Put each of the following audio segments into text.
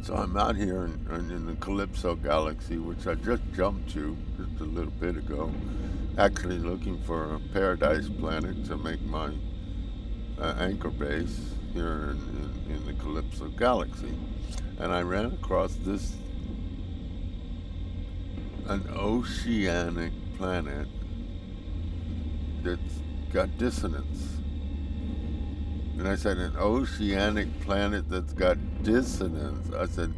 So I'm out here in the Calypso galaxy, which I just jumped to just a little bit ago, actually looking for a paradise planet to make my anchor base here in the Calypso galaxy. And I ran across this an oceanic planet that's got dissonance. And I said, an oceanic planet that's got dissonance. I said,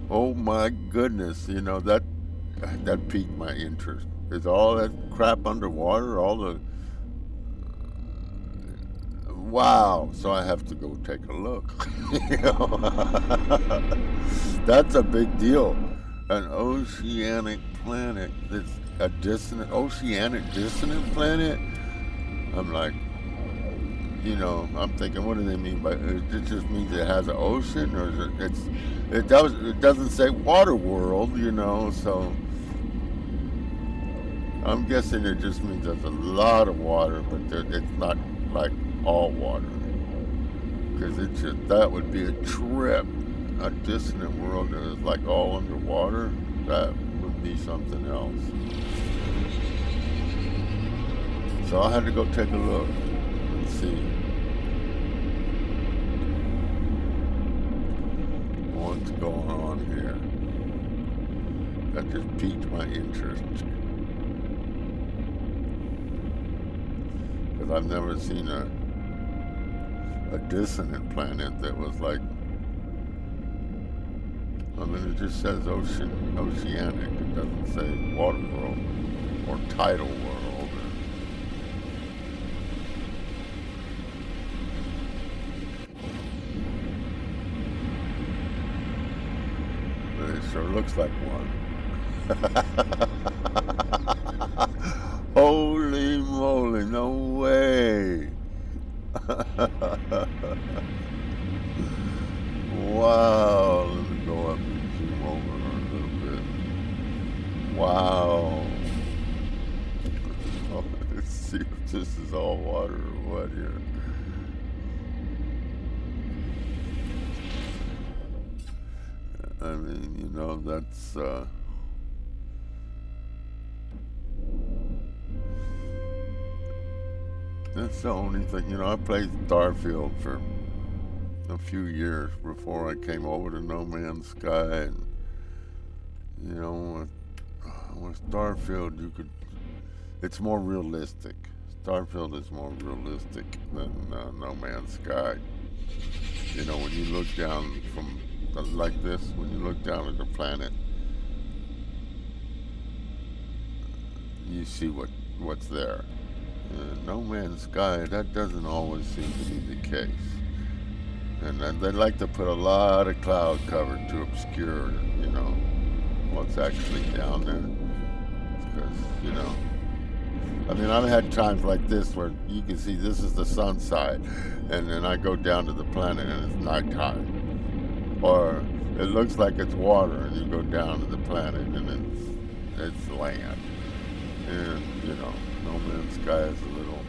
oh my goodness, that piqued my interest. Is all that crap underwater? All the wow! So I have to go take a look. You know? That's a big deal. An oceanic planet that's a dissonant, oceanic dissonant planet. I'm like, I'm thinking, what do they mean by it? It just means it has an ocean, or is it doesn't say water world, so I'm guessing it just means there's a lot of water, but it's not like all water, because that would be a trip. A dissonant world that is like all underwater, that would be something else. So I had to go take a look and see what's going on here. That just piqued my interest. Because I've never seen a dissonant planet that was like, I mean, it just says oceanic. It doesn't say water world or tidal world. But it sure looks like one. Holy moly, no way. Wow, let me go up and zoom over a little bit. Wow. Oh, let's see if this is all water or what here. I mean, that's the only thing. I played Starfield for a few years before I came over to No Man's Sky, and with Starfield it's more realistic. Starfield is more realistic than No Man's Sky. When you look down from like this, when you look down at the planet, you see what's there. No Man's Sky, that doesn't always seem to be the case. And they like to put a lot of cloud cover to obscure, what's actually down there. Because, I mean, I've had times like this where you can see this is the sun side, and then I go down to the planet and it's nighttime. Or it looks like it's water, and you go down to the planet and it's land. And, No Man's Sky is a little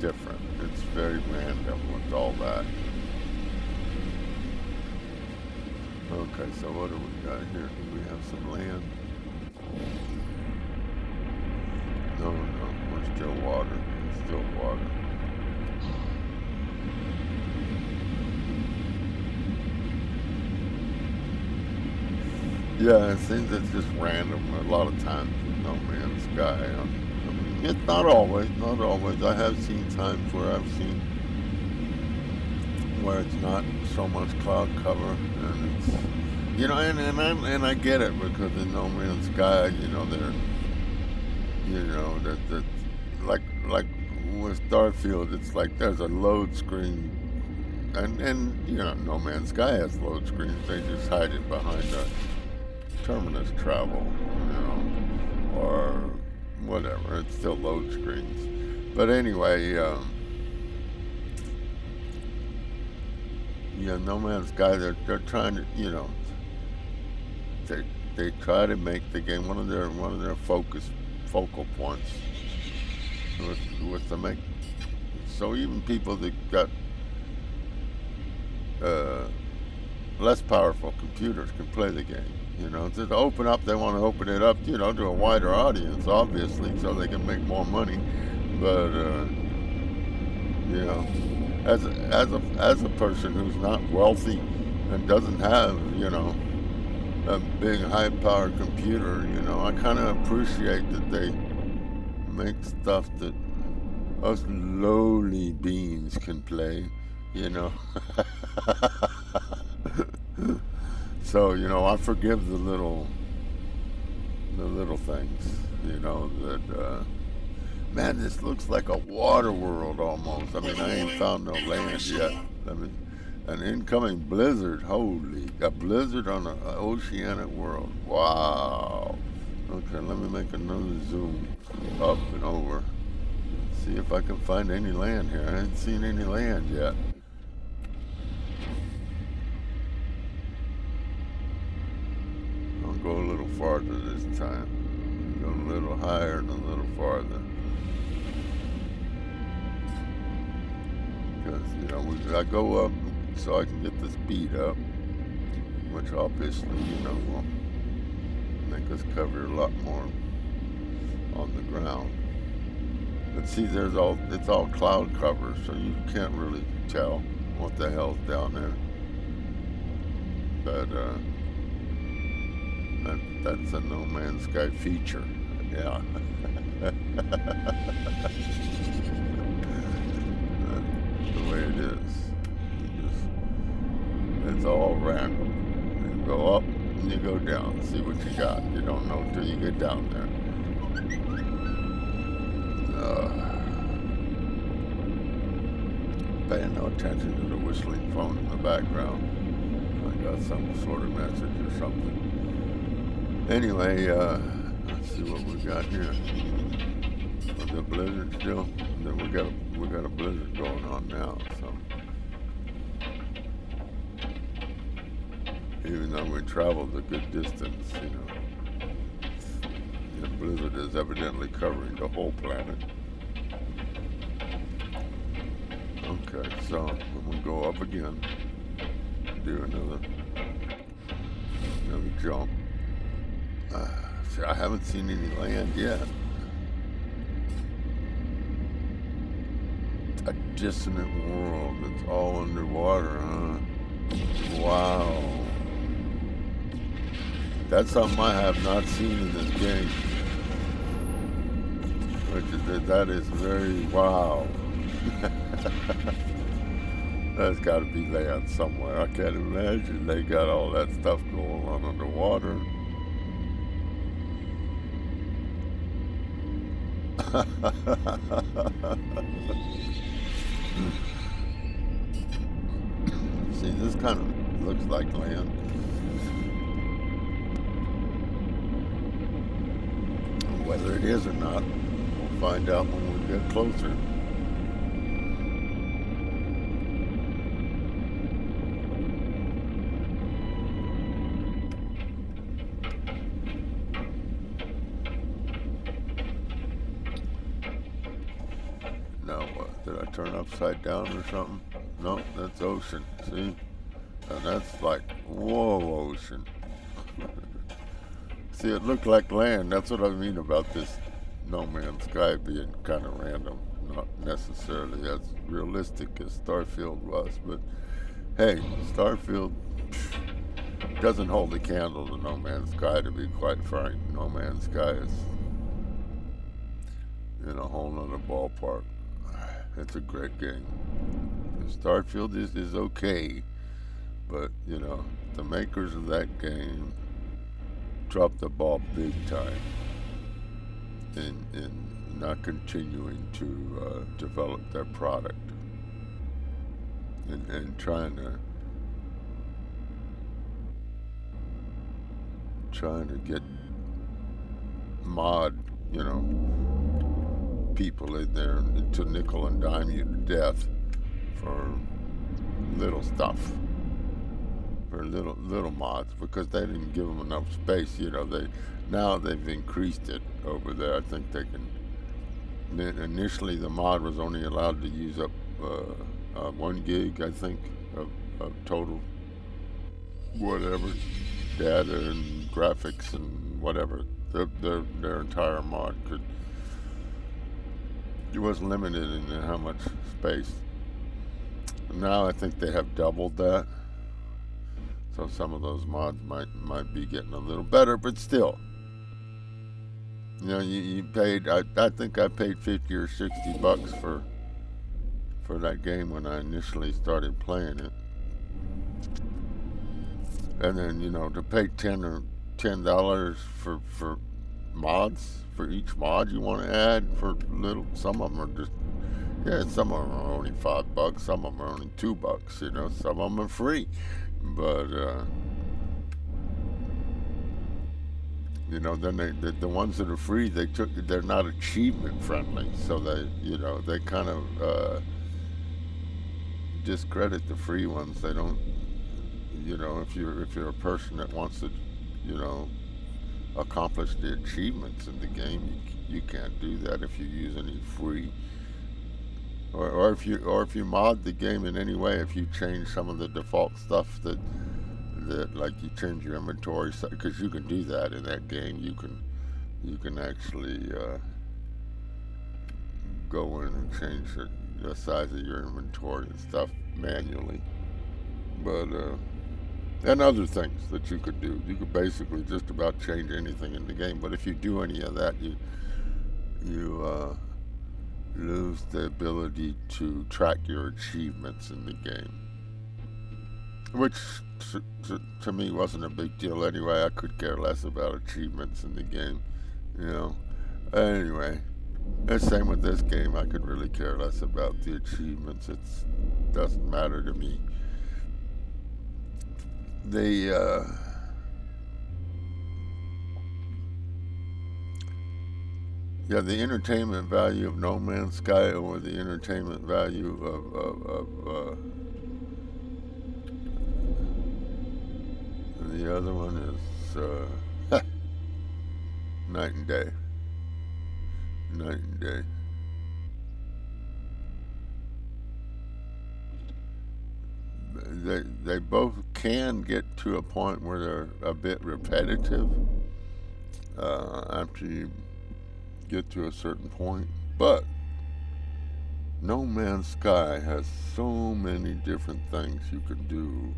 different. It's very random with all that. Okay, so what do we got here? Do we have some land? No, we're still water. It's still water. Yeah, it seems it's just random a lot of times with No Man's Sky. I mean, it's not always, not always. I have seen times where I've seen where it's not so much cloud cover, and it's and I get it, because in No Man's Sky, they're that like with Starfield, it's like there's a load screen, and No Man's Sky has load screens. They just hide it behind the terminus travel, or whatever. It's still load screens, but anyway. No Man's Sky. They're trying to, they try to make the game one of their focal points was to make so even people that got less powerful computers can play the game. You know, to open up, they want to open it up, you know, to a wider audience, obviously, so they can make more money. But you know, as a person who's not wealthy and doesn't have, you know, a big high-powered computer, you know, I kind of appreciate that they make stuff that us lowly beings can play, you know. So, you know, I forgive the little things, you know, that man, this looks like a water world almost. I mean, I ain't found no land yet. I mean, an incoming blizzard. Holy, a blizzard on an oceanic world. Wow. Okay, let me make another zoom up and over. See if I can find any land here. I haven't seen any land yet. I'll go a little farther this time. Go a little higher and a little farther. Because, you know, I go up so I can get the speed up, which obviously, you know, will make us cover a lot more on the ground. But see, it's all cloud cover, so you can't really tell what the hell's down there. But that's a No Man's Sky feature. Yeah. That's the way it is. It's all random. You go up and you go down. See what you got. You don't know until you get down there. Paying no attention to the whistling phone in the background. I got some sort of message or something. Anyway, let's see what we got here. The blizzard still. We got a blizzard going on now. So even though we traveled a good distance, you know, the blizzard is evidently covering the whole planet. Okay, so I'm gonna go up again, do another jump. See, I haven't seen any land yet. A dissonant world that's all underwater, huh? Wow. That's something I have not seen in this game. That is very wow. That's got to be land somewhere. I can't imagine they got all that stuff going on underwater. See, this kind of looks like land. Whether it is or not, we'll find out when we get closer. Now what? Did I turn upside down or something? No, that's ocean. See? And that's like, whoa, ocean. See, it looked like land. That's what I mean about this No Man's Sky being kind of random. Not necessarily as realistic as Starfield was, but hey, Starfield doesn't hold a candle to No Man's Sky, to be quite frank. No Man's Sky is in a whole nother ballpark. It's a great game. Starfield is okay, but, you know, the makers of that game dropped the ball big time in not continuing to develop their product and trying to get mod, you know, people in there to nickel and dime you to death for little stuff, for little mods, because they didn't give them enough space. You know, they've increased it over there. I think they can. Initially, the mod was only allowed to use up 1 gig, I think, of total whatever data and graphics and whatever. Their entire mod could, it was limited in how much space. Now I think they have doubled that, so some of those mods might be getting a little better, but still, you know, you paid. I think I paid $50 or $60 for that game when I initially started playing it, and then you know to pay $10 for mods for each mod you want to add for little. Some of them are just, yeah, some of them are only $5. Some of them are only $2. You know, some of them are free, but you know, then the ones that are free, they're not achievement friendly, so they kind of discredit the free ones. They don't, you know, if you're a person that wants to, you know, accomplish the achievements in the game, you can't do that if you use any free, or if you mod the game in any way. If you change some of the default stuff that like you change your inventory, because you can do that in that game. You can actually go in and change the size of your inventory and stuff manually. But and other things that you could do. You could basically just about change anything in the game. But if you do any of that, you lose the ability to track your achievements in the game, which to me wasn't a big deal anyway. I could care less about achievements in the game, you know. Anyway, the same with this game. I could really care less about the achievements. It doesn't matter to me. The yeah, the entertainment value of No Man's Sky over the entertainment value of the other one is night and day. Night and day. They both can get to a point where they're a bit repetitive after you get to a certain point, but No Man's Sky has so many different things you can do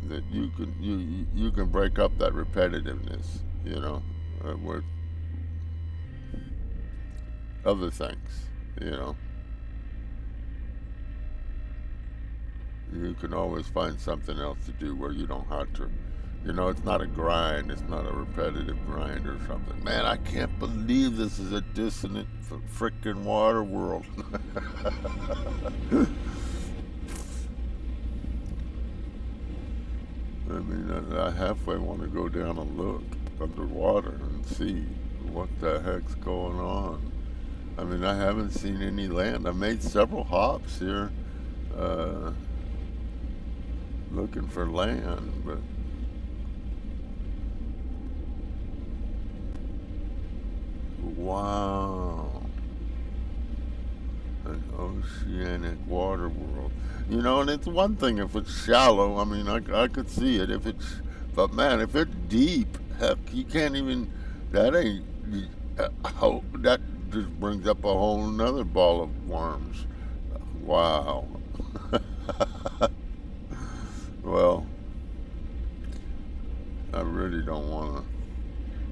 that you can break up that repetitiveness, you know, with other things, you know. You can always find something else to do where you don't have to, you know, it's not a grind, it's not a repetitive grind or something. Man, I can't believe this is a dissonant frickin' water world. I mean, I halfway want to go down and look underwater and see what the heck's going on. I mean, I haven't seen any land. I made several hops here looking for land, but wow, an oceanic water world. You know, and it's one thing if it's shallow. I mean, I could see it if it's, but man, if it's deep, heck, you can't even. That ain't. That just brings up a whole nother ball of worms. Wow. Well, I really don't want to.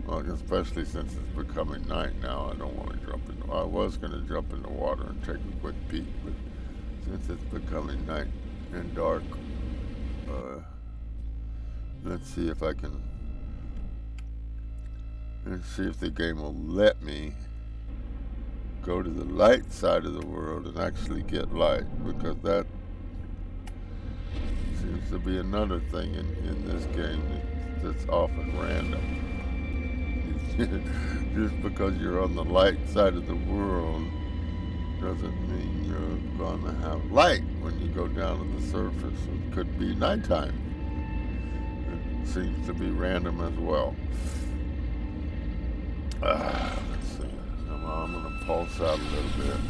Well, especially since it's becoming night now, I don't want to jump in. I was going to jump in the water and take a quick peek, but since it's becoming night and dark, let's see if I can. Let's see if the game will let me go to the light side of the world and actually get light, because that seems to be another thing in this game that's often random. Just because you're on the light side of the world doesn't mean you're going to have light when you go down to the surface. It could be nighttime. It seems to be random as well. Let's see. I'm going to pulse out a little bit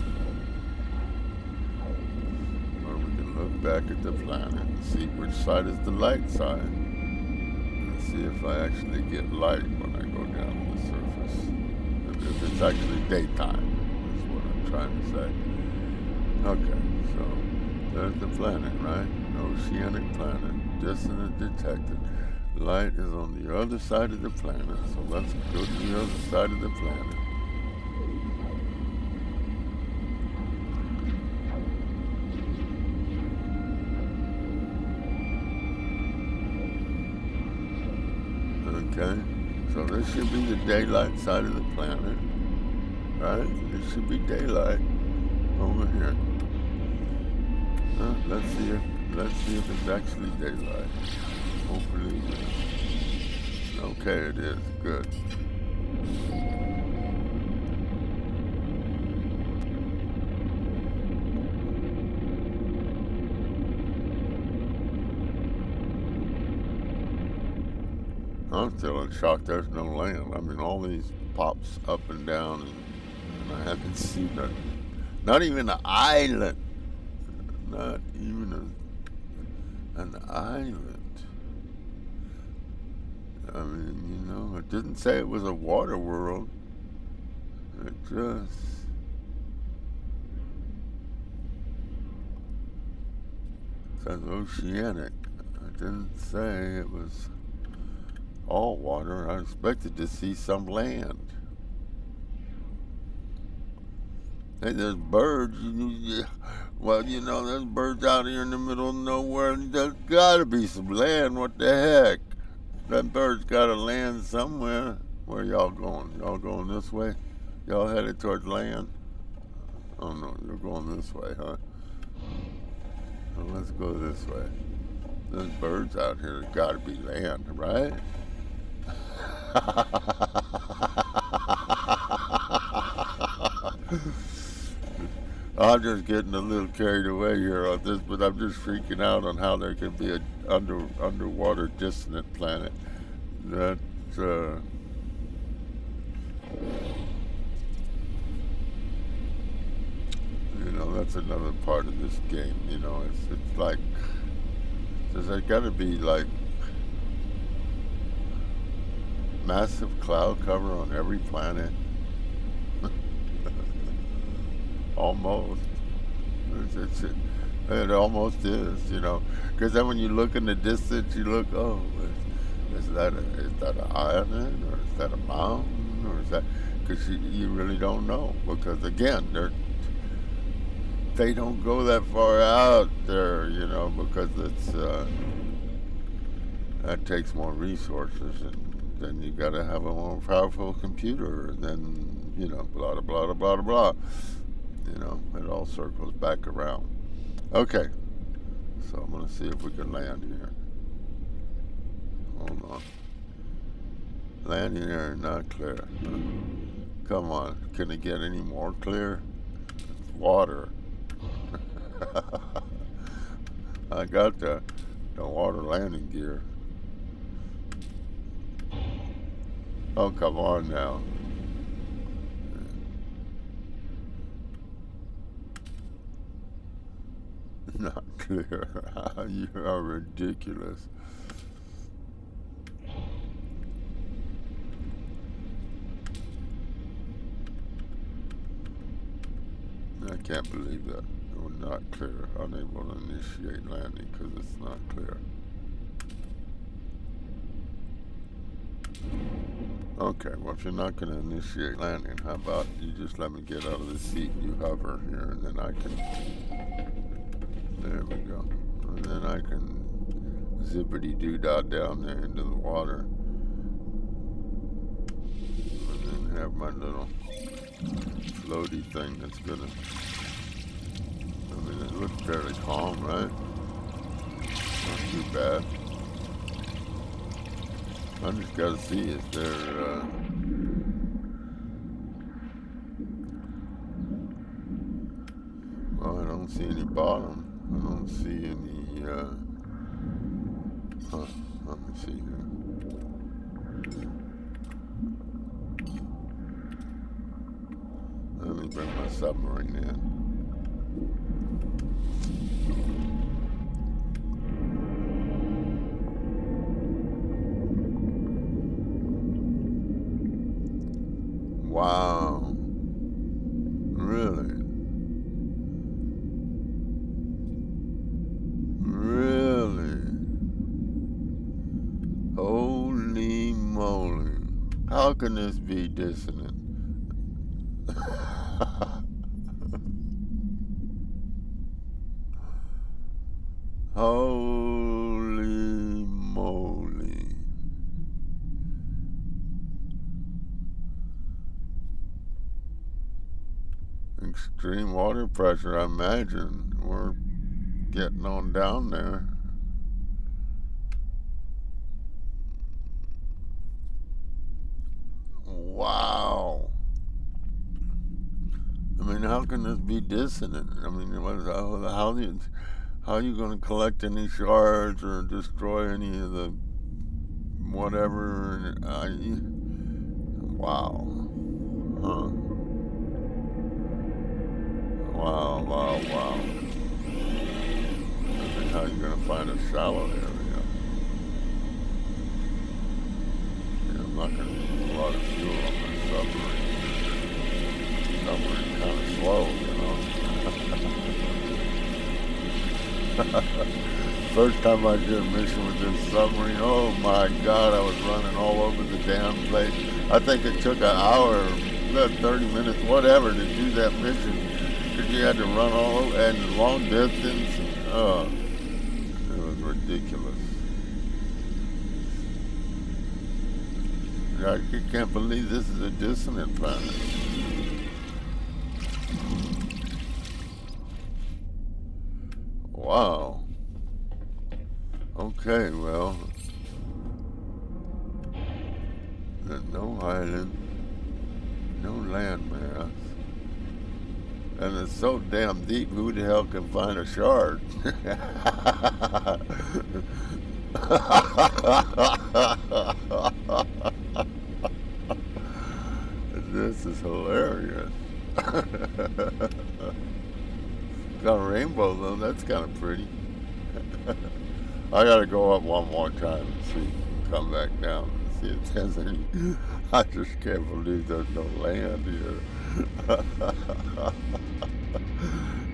where we can look back at the planet and see which side is the light side. And see if I actually get light when I go down to the surface. And if it's actually daytime, is what I'm trying to say. Okay, so there's the planet, right? An oceanic planet, dissonant detected. Light is on the other side of the planet, so let's go to the other side of the planet. Okay, so this should be the daylight side of the planet, right? It should be daylight over here. Let's see if it's actually daylight. Hopefully it is. Okay, it is. Good. I'm still in shock there's no land. I mean, all these pops up and down, and I haven't seen not even an island. Not even an island. I mean, you know, it didn't say it was a water world. It just says oceanic. It didn't say it was all water. I expected to see some land. Hey, there's birds. Well, you know, there's birds out here in the middle of nowhere, and there's gotta be some land. What the heck? That bird's gotta land somewhere. Where y'all going? Y'all going this way? Y'all headed towards land? Oh no, you're going this way, huh? Well, let's go this way. There's birds out here. There's gotta be land, right? I'm just getting a little carried away here on this, but I'm just freaking out on how there could be a underwater dissonant planet. That's you know, that's another part of this game. You know, it's like there's got to be like massive cloud cover on every planet. Almost. It almost is, you know. Because then when you look in the distance, you look, oh, is that an island, or is that a mountain, or is that? Because you really don't know. Because again, they don't go that far out there, you know, because it's that takes more resources, and then you got to have a more powerful computer, and then you know, blah blah blah blah blah. You know, it all circles back around. Okay, so I'm gonna see if we can land here. Hold on. Landing here, not clear. Come on, can it get any more clear? It's water. I got the water landing gear. Oh, come on now. Not clear. You are ridiculous. I can't believe that. It was not clear. Unable to initiate landing because it's not clear. Okay, well, if you're not going to initiate landing, how about you just let me get out of the seat and you hover here, and then I can... There we go. And then I can zippity-doo-dah down there into the water. And then have my little floaty thing that's going to... I mean, it looks fairly calm, right? Not too bad. I just got to see, is there... Well, I don't see any bottom. I don't see any, let me see here. Let me bring my submarine in. how can this be dissonant? Holy moly. Extreme water pressure, I imagine. We're getting on down there. Wow. I mean, how can this be dissonant? I mean, how are you going to collect any shards or destroy any of the whatever? Wow. Huh. Wow, wow, wow. I mean, how are you going to find a shallow area? I'm not going to use a lot of fuel on my submarine. Submarine kind of slow, First time I did a mission with this submarine, oh my God, I was running all over the damn place. I think it took an hour, 30 minutes, whatever, to do that mission. Because you had to run all over, and long distance. It was ridiculous. I can't believe this is a dissonant planet. Wow. Okay, well, no island, no landmass, and it's so damn deep, who the hell can find a shard? This is hilarious. Got a rainbow though, that's kind of pretty. I gotta go up one more time and see, come back down and see if there's any. I just can't believe there's no land here.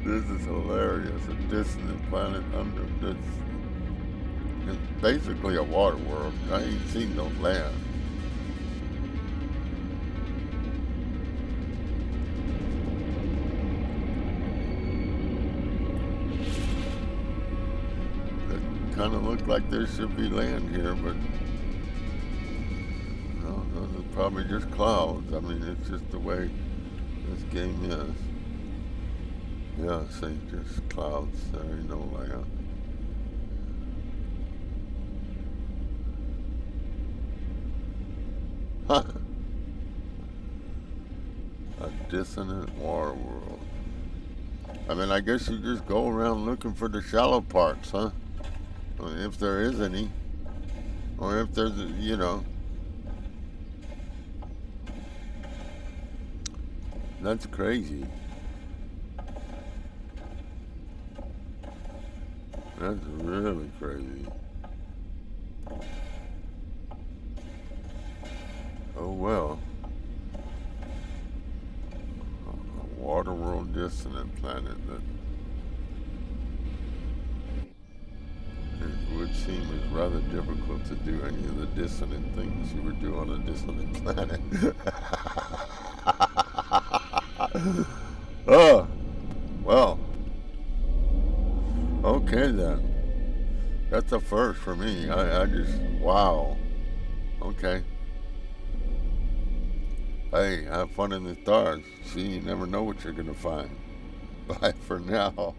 This is hilarious. A dissonant planet under this. It's basically a water world. I ain't seen no land. Kind of look like there should be land here, but no, those are probably just clouds. I mean, it's just the way this game is. Yeah, see, just clouds. There ain't no land. A dissonant water world. I mean, I guess you just go around looking for the shallow parts, huh? If there is any, or if there's, that's crazy. That's really crazy. Oh well. A water world dissonant planet that it would seem is rather difficult to do any of the dissonant things you would do on a dissonant planet. Oh, well, okay then. That's a first for me. I just, wow. Okay. Hey, have fun in the stars. See, you never know what you're going to find. Bye for now.